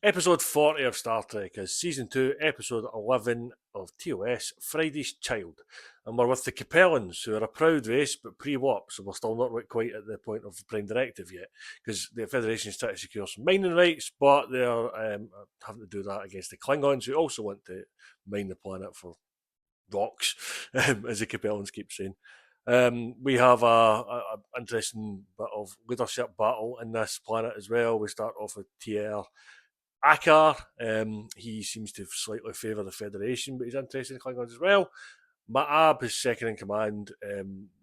Episode 40 of Star Trek is Season 2, Episode 11 of TOS, Friday's Child. And we're with the Capellans, who are a proud race, but pre-warp, so we're still not quite at the point of Prime Directive yet, because the Federation is trying to secure some mining rights, but they're having to do that against the Klingons, who also want to mine the planet for rocks, as the Capellans keep saying. We have a interesting bit of leadership battle in this planet as well. We start off with TR Akar. He seems to slightly favour the Federation, but he's interested in Klingons as well. Ma'ab, his second in command,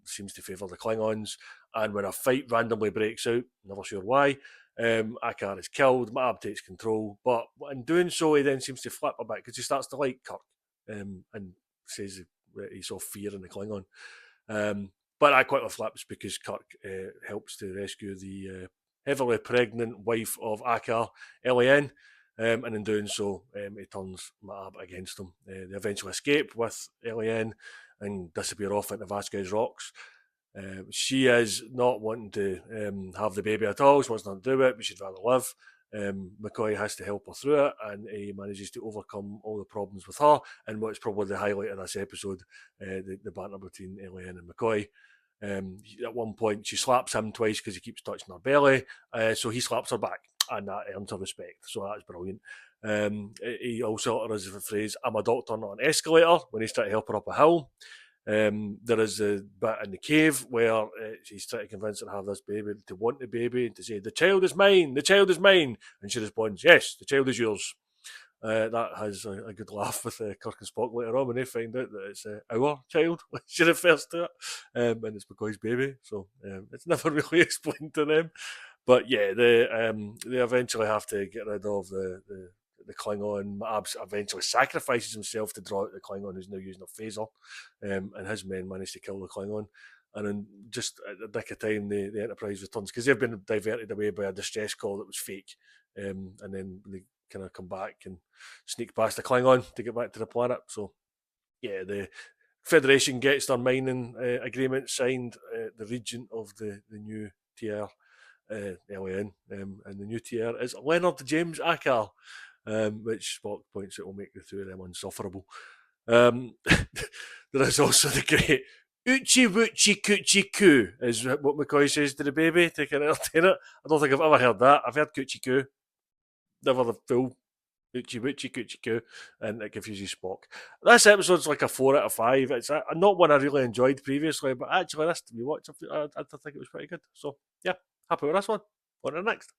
seems to favour the Klingons, and when a fight randomly breaks out, never sure why, Akar is killed, Ma'ab takes control, but in doing so, he then seems to flip a bit because he starts to like Kirk, and says he saw fear in the Klingon. But that quickly flips because Kirk helps to rescue the heavily pregnant wife of Akar, Eliane, and in doing so, he turns Ma'ab against him. They eventually escape with Eliane and disappear off into Vasquez Rocks. She is not wanting to have the baby at all. She wants nothing to do with it, but she'd rather live. McCoy has to help her through it, and he manages to overcome all the problems with her. And what's probably the highlight of this episode, the banter between Eliane and McCoy. At one point, she slaps him twice because he keeps touching her belly, so he slaps her back, and that earns her respect. So that's brilliant. He also utters the phrase, "I'm a doctor, not an escalator," when he's trying to help her up a hill. There is a bit in the cave where he's trying to convince her to have this baby, to want the baby, and to say, "The child is mine, the child is mine." And she responds, "Yes, the child is yours." That has a good laugh with Kirk and Spock later on when they find out that it's our child. She refers to it, and it's McCoy's baby. So it's never really explained to them. But yeah, they eventually have to get rid of the Klingon. Abs eventually sacrifices himself to draw out the Klingon who's now using a phaser, and his men manage to kill the Klingon. And then just at the nick of time, the Enterprise returns because they've been diverted away by a distress call that was fake, and then they kind of come back and sneak past the Klingon to get back to the planet. So yeah, the Federation gets their mining agreement signed. The regent of the new TR, LN, and the new TR is Leonard James Akar, which Spock points out will make the two of them insufferable. There is also the great Uchi Woochie Coochie Coo, is what McCoy says to the baby to kind of entertain it. I don't think I've ever heard that. I've heard Coochie Coo, never the full Uchi Woochie Coochie Coo, and it confuses Spock. This episode's like a 4 out of 5. It's not one I really enjoyed previously, but actually, this rewatch, I think it was pretty good. So, yeah, happy with this one. On to the next.